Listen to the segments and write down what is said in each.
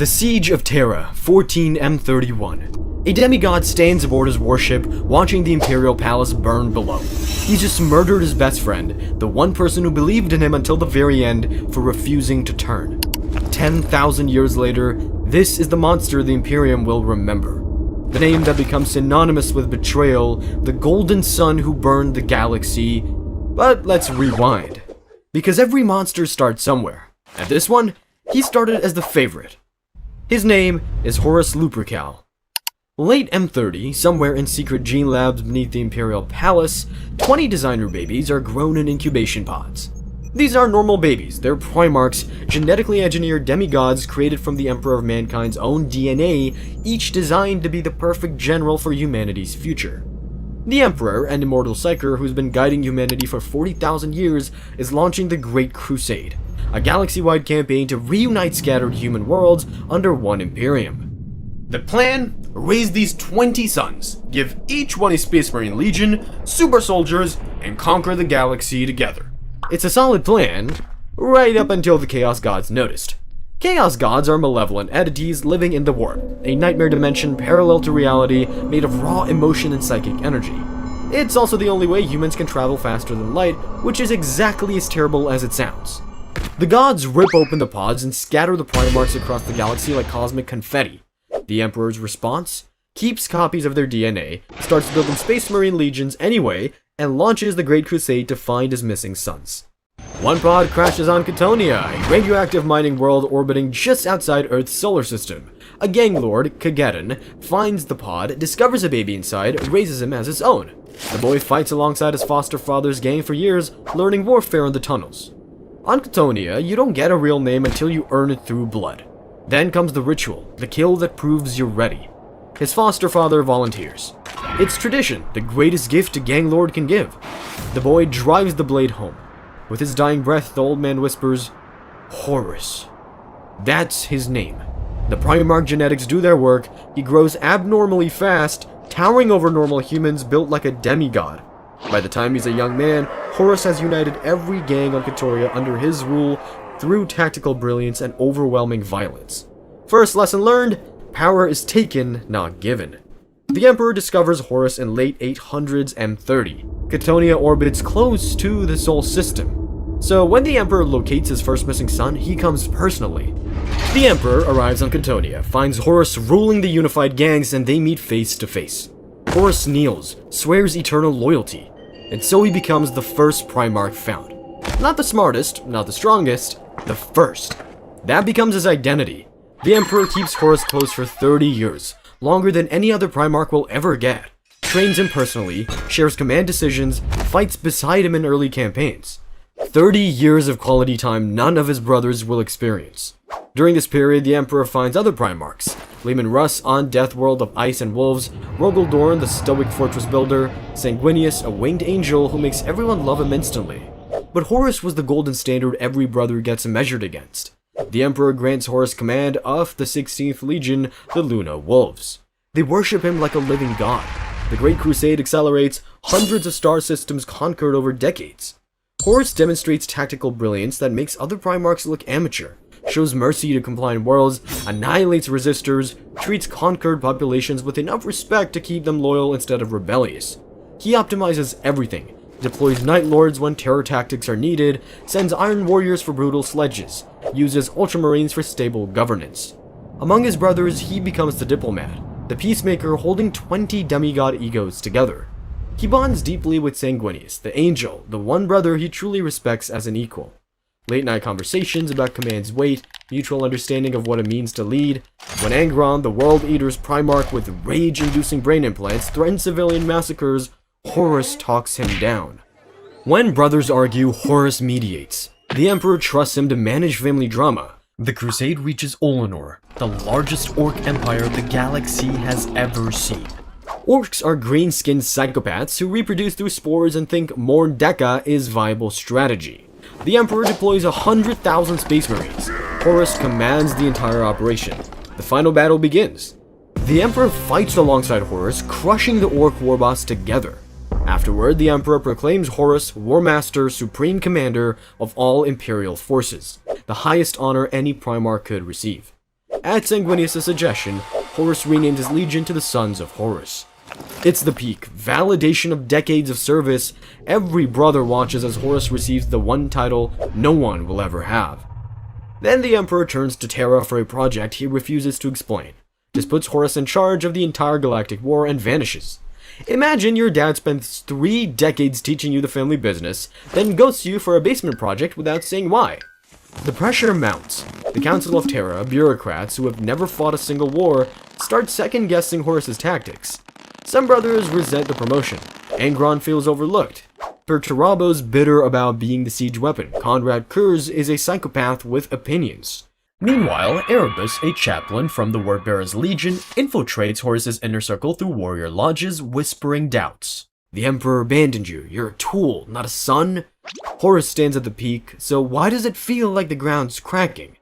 The Siege of Terra, 14M31. A demigod stands aboard his warship, watching the Imperial Palace burn below. He just murdered his best friend, the one person who believed in him until the very end, for refusing to turn. 10,000 years later, this is the monster the Imperium will remember. The name that becomes synonymous with betrayal, the golden sun who burned the galaxy. But let's rewind. Because every monster starts somewhere. And this one, he started as the favorite. His name is Horus Lupercal. Late M30, somewhere in secret gene labs beneath the Imperial Palace, 20 designer babies are grown in incubation pods. These are normal babies, they're Primarchs, genetically engineered demigods created from the Emperor of Mankind's own DNA, each designed to be the perfect general for humanity's future. The Emperor, an immortal psyker who's been guiding humanity for 40,000 years, is launching the Great Crusade, a galaxy-wide campaign to reunite scattered human worlds under one Imperium. The plan? Raise these 20 sons, give each one a Space Marine Legion, super soldiers, and conquer the galaxy together. It's a solid plan, right up until the Chaos Gods noticed. Chaos Gods are malevolent entities living in the Warp, a nightmare dimension parallel to reality made of raw emotion and psychic energy. It's also the only way humans can travel faster than light, which is exactly as terrible as it sounds. The gods rip open the pods and scatter the Primarchs across the galaxy like cosmic confetti. The Emperor's response? Keeps copies of their DNA, starts building Space Marine Legions anyway, and launches the Great Crusade to find his missing sons. One pod crashes on Cthonia, a radioactive mining world orbiting just outside Earth's solar system. A gang lord, Kagedon, finds the pod, discovers a baby inside, raises him as his own. The boy fights alongside his foster father's gang for years, learning warfare in the tunnels. On Cthonia, you don't get a real name until you earn it through blood. Then comes the ritual, the kill that proves you're ready. His foster father volunteers. It's tradition, the greatest gift a gang lord can give. The boy drives the blade home. With his dying breath, the old man whispers, Horus. That's his name. The Primarch genetics do their work. He grows abnormally fast, towering over normal humans built like a demigod. By the time he's a young man, Horus has united every gang on Cthonia under his rule through tactical brilliance and overwhelming violence. First lesson learned, power is taken, not given. The Emperor discovers Horus in late 800s M30. Cthonia orbits close to the Sol system. So when the Emperor locates his first missing son, he comes personally. The Emperor arrives on Cthonia, finds Horus ruling the unified gangs, and they meet face to face. Horus kneels, swears eternal loyalty, and so he becomes the first Primarch found. Not the smartest, not the strongest, the first. That becomes his identity. The Emperor keeps Horus close for 30 years, longer than any other Primarch will ever get. Trains him personally, shares command decisions, fights beside him in early campaigns. 30 years of quality time none of his brothers will experience. During this period, the Emperor finds other Primarchs. Leman Russ on Death World of Ice and Wolves, Rogel Dorn, the stoic fortress builder, Sanguinius, a winged angel who makes everyone love him instantly. But Horus was the golden standard every brother gets measured against. The Emperor grants Horus command of the 16th Legion, the Luna Wolves. They worship him like a living god. The Great Crusade accelerates, hundreds of star systems conquered over decades. Horus demonstrates tactical brilliance that makes other Primarchs look amateur, shows mercy to compliant worlds, annihilates resistors, treats conquered populations with enough respect to keep them loyal instead of rebellious. He optimizes everything, deploys Night Lords when terror tactics are needed, sends Iron Warriors for brutal sledges, uses Ultramarines for stable governance. Among his brothers, he becomes the diplomat, the peacemaker holding 20 demigod egos together. He bonds deeply with Sanguinius, the angel, the one brother he truly respects as an equal. Late-night conversations about command's weight, mutual understanding of what it means to lead. When Angron, the World Eater's Primarch with rage-inducing brain implants, threatens civilian massacres, Horus talks him down. When brothers argue, Horus mediates. The Emperor trusts him to manage family drama. The Crusade reaches Ullanor, the largest orc empire the galaxy has ever seen. Orcs are green-skinned psychopaths who reproduce through spores and think more Deca is viable strategy. The Emperor deploys 100,000 Space Marines. Horus commands the entire operation. The final battle begins. The Emperor fights alongside Horus, crushing the Orc warboss together. Afterward, the Emperor proclaims Horus Warmaster, Supreme Commander of all Imperial forces, the highest honor any Primarch could receive. At Sanguinius' suggestion, Horus renamed his legion to the Sons of Horus. It's the peak, validation of decades of service. Every brother watches as Horus receives the one title no one will ever have. Then the Emperor turns to Terra for a project he refuses to explain. Just puts Horus in charge of the entire Galactic War and vanishes. Imagine your dad spends 3 decades teaching you the family business, then ghosts you for a basement project without saying why. The pressure mounts. The Council of Terra, bureaucrats who have never fought a single war, start second-guessing Horus's tactics. Some brothers resent the promotion. Angron feels overlooked. Perturabo's bitter about being the siege weapon. Conrad Kurz is a psychopath with opinions. Meanwhile, Erebus, a chaplain from the Wordbearer's Legion, infiltrates Horus's inner circle through warrior lodges, whispering doubts. The Emperor abandoned you. You're a tool, not a son. Horus stands at the peak, so why does it feel like the ground's cracking?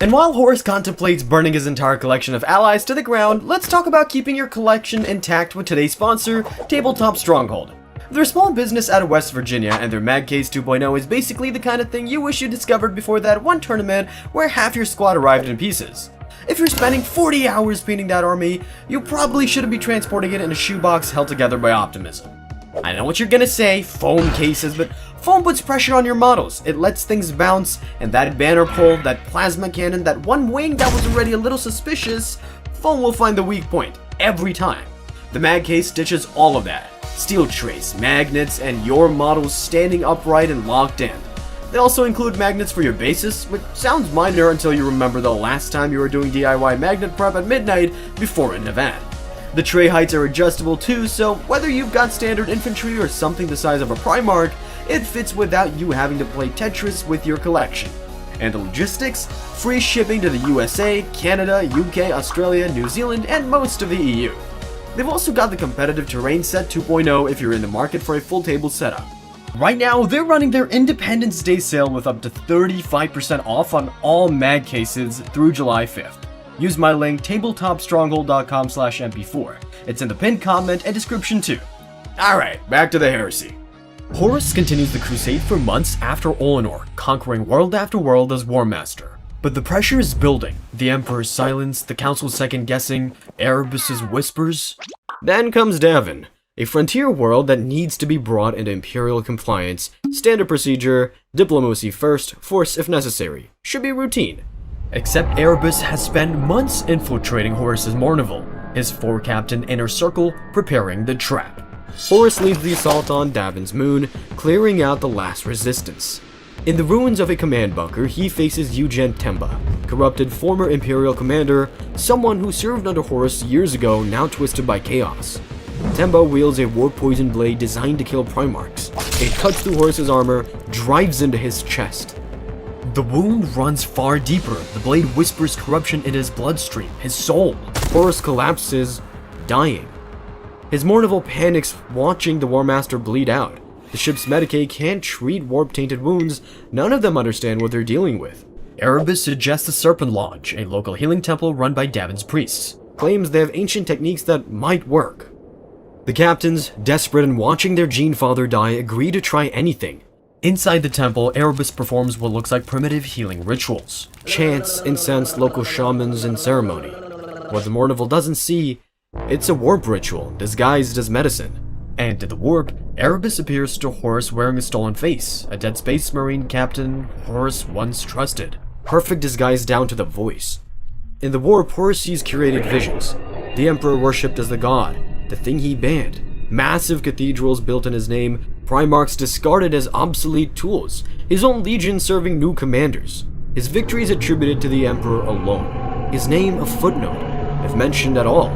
And while Horus contemplates burning his entire collection of allies to the ground, let's talk about keeping your collection intact with today's sponsor, Tabletop Stronghold. They're a small business out of West Virginia, and their Mag Case 2.0 is basically the kind of thing you wish you discovered before that one tournament where half your squad arrived in pieces. If you're spending 40 hours painting that army, you probably shouldn't be transporting it in a shoebox held together by optimism. I know what you're gonna say, foam cases, but foam puts pressure on your models. It lets things bounce, and that banner pole, that plasma cannon, that one wing that was already a little suspicious, foam will find the weak point, every time. The Mag Case ditches all of that. Steel trace, magnets, and your models standing upright and locked in. They also include magnets for your bases, which sounds minor until you remember the last time you were doing DIY magnet prep at midnight before an event. The tray heights are adjustable too, so whether you've got standard infantry or something the size of a Primarch, it fits without you having to play Tetris with your collection. And the logistics? Free shipping to the USA, Canada, UK, Australia, New Zealand, and most of the EU. They've also got the competitive terrain set 2.0 if you're in the market for a full table setup. Right now, they're running their Independence Day sale with up to 35% off on all mag cases through July 5th. Use my link tabletopstronghold.com/mp4. It's in the pinned comment and description too. Alright, back to the Heresy. Horus continues the crusade for months after Ullanor, conquering world after world as Warmaster. But the pressure is building. The Emperor's silence, the Council's second-guessing, Erebus's whispers. Then comes Davin, a frontier world that needs to be brought into Imperial compliance. Standard procedure, diplomacy first, force if necessary. Should be routine. Except Erebus has spent months infiltrating Horus's Mournival, his 4-captain inner circle, preparing the trap. Horus leads the assault on Davin's moon, clearing out the last resistance. In the ruins of a command bunker, he faces Eugen Temba, corrupted former Imperial commander, someone who served under Horus years ago, now twisted by chaos. Temba wields a war-poison blade designed to kill Primarchs. It cuts through Horus's armor, drives into his chest. The wound runs far deeper. The blade whispers corruption in his bloodstream, his soul. Horus collapses, dying. His Mournival panics watching the Warmaster bleed out. The ship's Medicae can't treat warp-tainted wounds. None of them understand what they're dealing with. Erebus suggests the Serpent Lodge, a local healing temple run by Davin's priests. Claims they have ancient techniques that might work. The captains, desperate and watching their Gene Father die, agree to try anything. Inside the temple, Erebus performs what looks like primitive healing rituals. Chants, incense, local shamans, and ceremony. What the Mournival doesn't see, it's a warp ritual disguised as medicine. And in the warp, Erebus appears to Horus wearing a stolen face, a dead space marine captain Horus once trusted. Perfect disguise down to the voice. In the warp, Horus sees curated visions. The Emperor worshipped as the god, the thing he banned. Massive cathedrals built in his name, Primarchs discarded as obsolete tools, his own legion serving new commanders. His victories attributed to the Emperor alone. His name a footnote, if mentioned at all.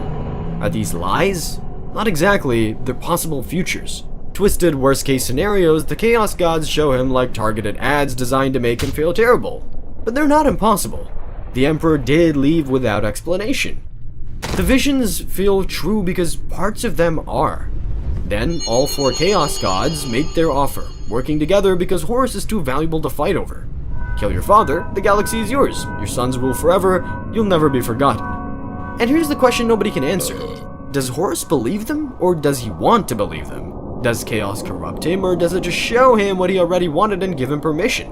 Are these lies? Not exactly, they're possible futures. Twisted worst-case scenarios the Chaos Gods show him like targeted ads designed to make him feel terrible. But they're not impossible. The Emperor did leave without explanation. The visions feel true because parts of them are. Then, all 4 Chaos Gods make their offer, working together because Horus is too valuable to fight over. Kill your father, the galaxy is yours. Your sons rule forever, you'll never be forgotten. And here's the question nobody can answer. Does Horus believe them, or does he want to believe them? Does chaos corrupt him, or does it just show him what he already wanted and give him permission?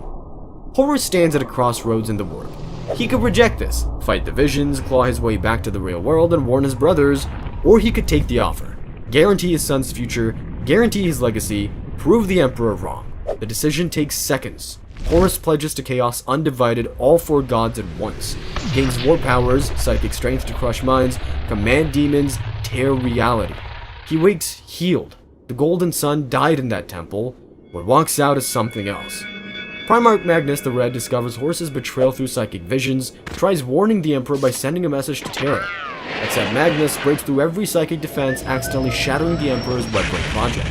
Horus stands at a crossroads in the warp. He could reject this, fight the visions, claw his way back to the real world and warn his brothers, or he could take the offer, guarantee his son's future, guarantee his legacy, prove the Emperor wrong. The decision takes seconds. Horus pledges to Chaos undivided all 4 gods at once, gains war powers, psychic strength to crush minds, command demons, tear reality. He wakes healed. The Golden Sun died in that temple. What walks out is something else. Primarch Magnus the Red discovers Horus's betrayal through psychic visions, tries warning the Emperor by sending a message to Terra. Except Magnus breaks through every psychic defense, accidentally shattering the Emperor's webway project.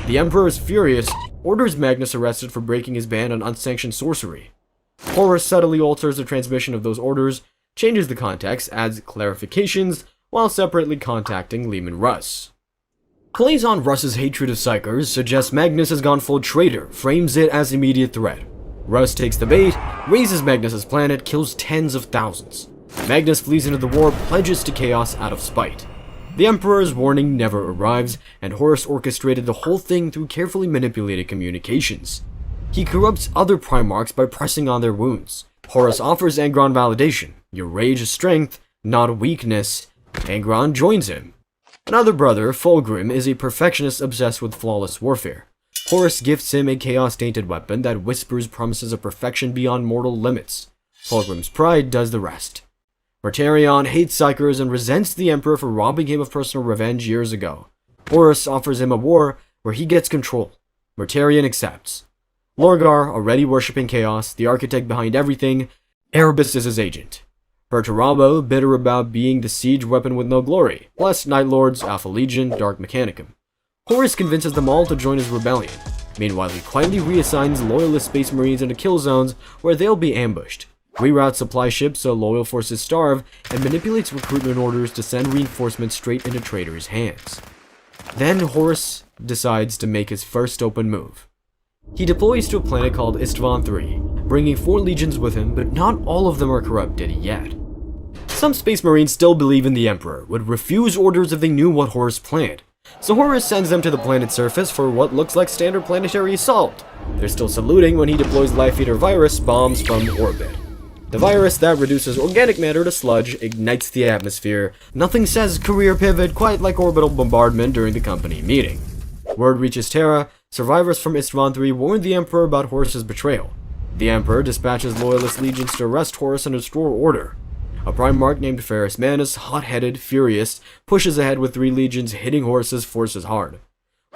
The Emperor is furious, orders Magnus arrested for breaking his ban on unsanctioned sorcery. Horus subtly alters the transmission of those orders, changes the context, adds clarifications, while separately contacting Leman Russ. Plays on Russ's hatred of Psychers, suggests Magnus has gone full traitor, frames it as immediate threat. Russ takes the bait, raises Magnus' planet, kills tens of thousands. Magnus flees into the war, pledges to Chaos out of spite. The Emperor's warning never arrives, and Horus orchestrated the whole thing through carefully manipulated communications. He corrupts other Primarchs by pressing on their wounds. Horus offers Angron validation. Your rage is strength, not weakness. Angron joins him. Another brother, Fulgrim, is a perfectionist obsessed with flawless warfare. Horus gifts him a chaos-tainted weapon that whispers promises of perfection beyond mortal limits. Fulgrim's pride does the rest. Mortarion hates Psychers and resents the Emperor for robbing him of personal revenge years ago. Horus offers him a war where he gets control. Mortarion accepts. Lorgar, already worshipping Chaos, the architect behind everything, Erebus is his agent. Perturabo, bitter about being the siege weapon with no glory, plus Night Lords, Alpha Legion, Dark Mechanicum. Horus convinces them all to join his rebellion. Meanwhile, he quietly reassigns loyalist space marines into kill zones where they'll be ambushed. Reroutes supply ships so loyal forces starve, and manipulates recruitment orders to send reinforcements straight into traitors' hands. Then Horus decides to make his first open move. He deploys to a planet called Isstvan 3, bringing 4 legions with him, but not all of them are corrupted yet. Some space marines still believe in the Emperor, would refuse orders if they knew what Horus planned. So Horus sends them to the planet's surface for what looks like standard planetary assault. They're still saluting when he deploys Life Eater virus bombs from orbit. The virus that reduces organic matter to sludge ignites the atmosphere. Nothing says career pivot quite like orbital bombardment during the company meeting. Word reaches Terra. Survivors from Isstvan 3 warn the Emperor about Horus's betrayal. The Emperor dispatches loyalist legions to arrest Horus and restore order. A Primarch named Ferrus Manus, hot-headed, furious, pushes ahead with 3 legions, hitting Horus's forces hard.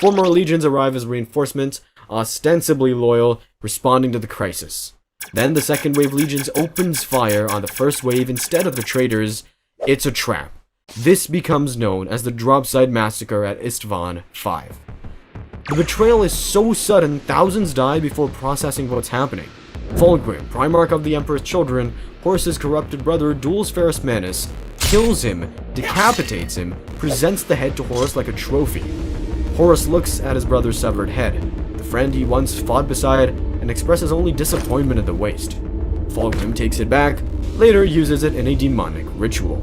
4 more legions arrive as reinforcements, ostensibly loyal, responding to the crisis. Then the second wave legions opens fire on the first wave instead of the traitors. It's a trap. This becomes known as the Dropside Massacre at Isstvan 5. The betrayal is so sudden, thousands die before processing what's happening. Fulgrim, Primarch of the Emperor's children, Horus's corrupted brother, duels Ferrus Manus, kills him, decapitates him, presents the head to Horus like a trophy. Horus looks at his brother's severed head, the friend he once fought beside, and expresses only disappointment at the waste. Fulgrim takes it back, later uses it in a demonic ritual.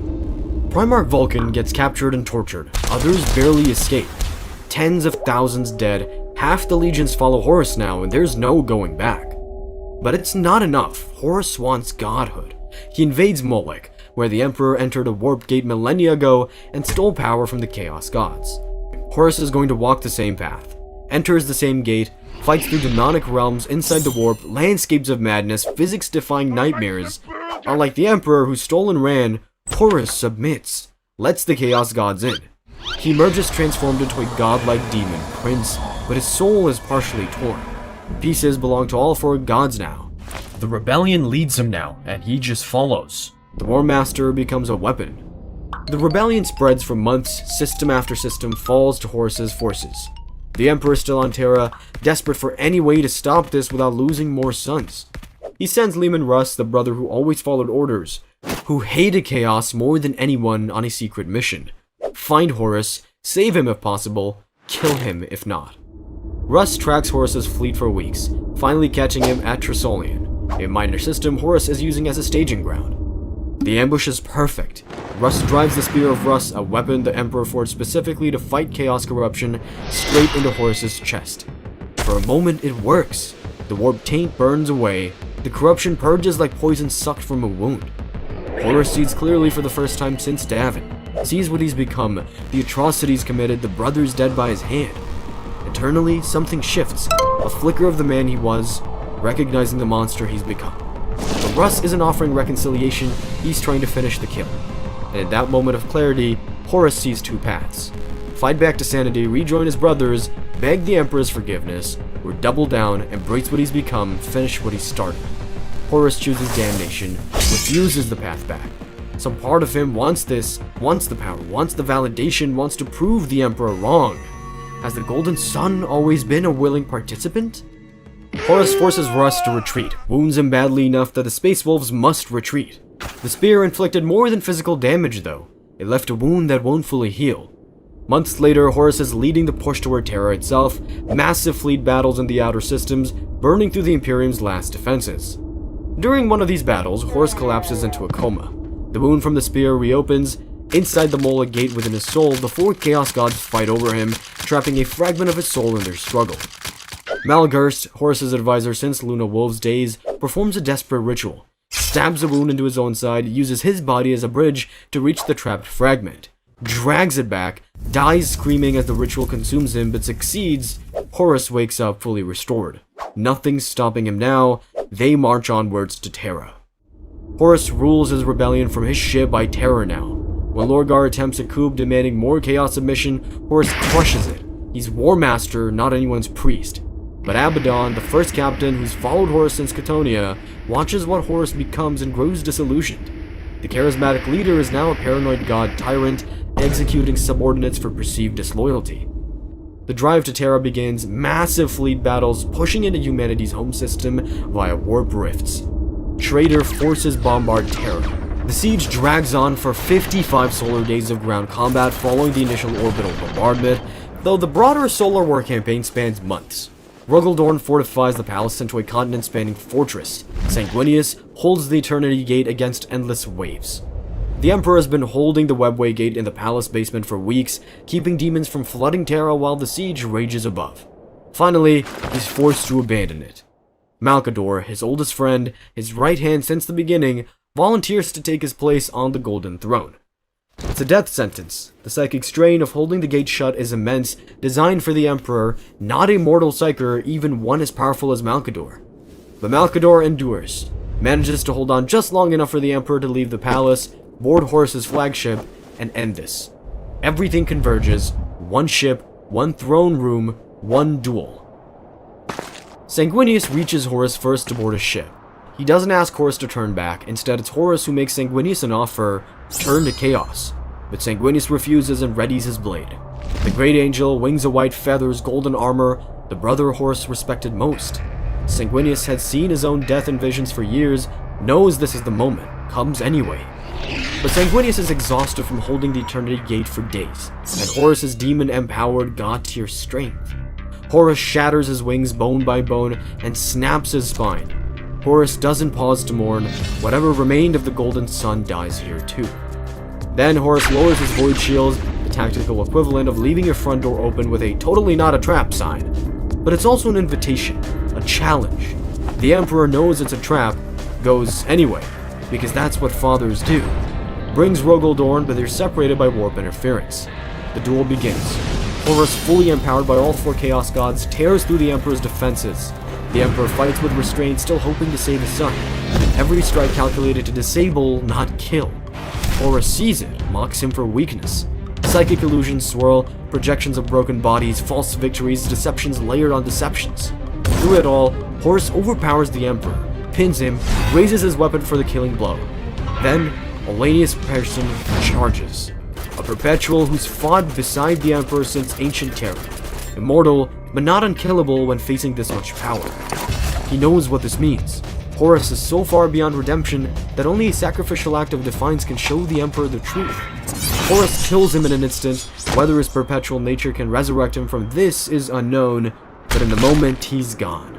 Primarch Vulcan gets captured and tortured, others barely escape. Tens of thousands dead, half the legions follow Horus now, and there's no going back. But it's not enough. Horus wants Godhood. He invades Molech, where the Emperor entered a warp gate millennia ago and stole power from the Chaos Gods. Horus is going to walk the same path, enters the same gate, fights through demonic realms inside the warp, landscapes of madness, physics-defying nightmares. Unlike the Emperor who stole and ran, Horus submits, lets the Chaos Gods in. He emerges transformed into a godlike demon prince, but his soul is partially torn. Pieces belong to all 4 gods now. The rebellion leads him now, and he just follows. The Warmaster becomes a weapon. The rebellion spreads for months, system after system falls to Horus's forces. The Emperor is still on Terra, desperate for any way to stop this without losing more sons. He sends Leman Russ, the brother who always followed orders, who hated Chaos more than anyone, on a secret mission. Find Horus, save him if possible, kill him if not. Russ tracks Horus's fleet for weeks, finally catching him at Trisolian, a minor system Horus is using as a staging ground. The ambush is perfect. Russ drives the Spear of Russ, a weapon the Emperor forged specifically to fight Chaos corruption, straight into Horus's chest. For a moment it works. The warp taint burns away. The corruption purges like poison sucked from a wound. Horus sees clearly for the first time since Davin, sees what he's become, the atrocities committed, the brothers dead by his hand. Internally, something shifts, a flicker of the man he was, recognizing the monster he's become. But Russ isn't offering reconciliation, he's trying to finish the kill. And in that moment of clarity, Horus sees two paths. Fight back to sanity, rejoin his brothers, beg the Emperor's forgiveness, or double down, embrace what he's become, finish what he started. Horus chooses damnation, refuses the path back. Some part of him wants this, wants the power, wants the validation, wants to prove the Emperor wrong. Has the Golden Sun always been a willing participant? Horus forces Russ to retreat, wounds him badly enough that the Space Wolves must retreat. The spear inflicted more than physical damage though. It left a wound that won't fully heal. Months later, Horus is leading the push toward Terra itself, massive fleet battles in the outer systems, burning through the Imperium's last defenses. During one of these battles, Horus collapses into a coma. The wound from the spear reopens. Inside the Mola gate within his soul, the four Chaos Gods fight over him, trapping a fragment of his soul in their struggle. Malgurst, Horus's advisor since Luna Wolf's days, performs a desperate ritual, stabs a wound into his own side, uses his body as a bridge to reach the trapped fragment, drags it back, dies screaming as the ritual consumes him, but succeeds. Horus wakes up fully restored. Nothing's stopping him now. They march onwards to Terra. Horus rules his rebellion from his ship by Terra now. When Lorgar attempts a coup demanding more chaos submission, Horus crushes it. He's Warmaster, not anyone's priest. But Abaddon, the first captain who's followed Horus since Cthonia, watches what Horus becomes and grows disillusioned. The charismatic leader is now a paranoid god tyrant, executing subordinates for perceived disloyalty. The drive to Terra begins, massive fleet battles pushing into humanity's home system via warp rifts. Traitor forces bombard Terra. The siege drags on for 55 solar days of ground combat following the initial orbital bombardment, though the broader solar war campaign spans months. Ruggledorn fortifies the palace into a continent-spanning fortress. Sanguinius holds the Eternity Gate against endless waves. The Emperor has been holding the Webway Gate in the palace basement for weeks, keeping demons from flooding Terra while the siege rages above. Finally, he's forced to abandon it. Malcador, his oldest friend, his right hand since the beginning, volunteers to take his place on the Golden Throne. It's a death sentence. The psychic strain of holding the gate shut is immense, designed for the Emperor, not a mortal psyker, even one as powerful as Malcador. But Malcador endures, manages to hold on just long enough for the Emperor to leave the palace, board Horus's flagship, and end this. Everything converges, one ship, one throne room, one duel. Sanguinius reaches Horus first to board his ship. He doesn't ask Horus to turn back, instead it's Horus who makes Sanguinius an offer, turn to chaos. But Sanguinius refuses and readies his blade. The Great Angel, wings of white feathers, golden armor, the brother Horus respected most. Sanguinius had seen his own death in visions for years, knows this is the moment, comes anyway. But Sanguinius is exhausted from holding the Eternity Gate for days, and Horus's demon-empowered god-tier strength. Horus shatters his wings bone by bone and snaps his spine. Horus doesn't pause to mourn. Whatever remained of the Golden Sun dies here too. Then Horus lowers his void shields, the tactical equivalent of leaving your front door open with a totally not a trap sign. But it's also an invitation, a challenge. The Emperor knows it's a trap, goes anyway, because that's what fathers do. Brings Ruggledorn, but they're separated by warp interference. The duel begins. Horus, fully empowered by all four Chaos Gods, tears through the Emperor's defenses. The Emperor fights with restraint, still hoping to save his son. Every strike calculated to disable, not kill. Horus sees it, mocks him for weakness. Psychic illusions swirl, projections of broken bodies, false victories, deceptions layered on deceptions. Through it all, Horus overpowers the Emperor, pins him, raises his weapon for the killing blow. Then, Ollanius Person charges. A perpetual who's fought beside the Emperor since ancient Terra. Immortal, but not unkillable when facing this much power. He knows what this means. Horus is so far beyond redemption that only a sacrificial act of defiance can show the Emperor the truth. Horus kills him in an instant. Whether his perpetual nature can resurrect him from this is unknown, but in the moment he's gone.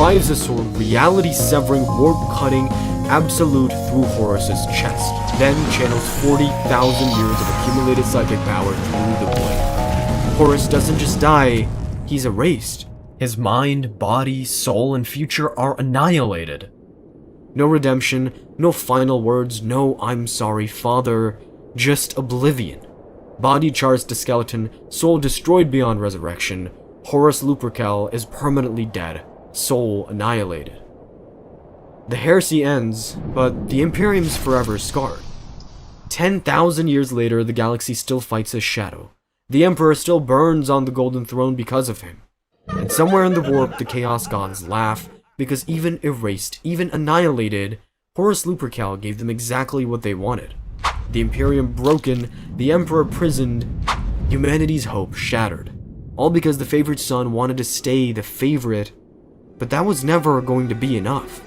drives a sword reality-severing, warp-cutting absolute through Horus's chest, then channels 40,000 years of accumulated psychic power through the blade. Horus doesn't just die, he's erased. His mind, body, soul, and future are annihilated. No redemption, no final words, no "I'm sorry, father," just oblivion. Body charged to skeleton, soul destroyed beyond resurrection. Horus Lupercal is permanently dead, soul annihilated. The heresy ends, but the Imperium's forever scarred. 10,000 years later, the galaxy still fights his shadow. The Emperor still burns on the Golden Throne because of him. And somewhere in the warp, the Chaos Gods laugh, because even erased, even annihilated, Horus Lupercal gave them exactly what they wanted. The Imperium broken, the Emperor prisoned, humanity's hope shattered. All because the favorite son wanted to stay the favorite, but that was never going to be enough.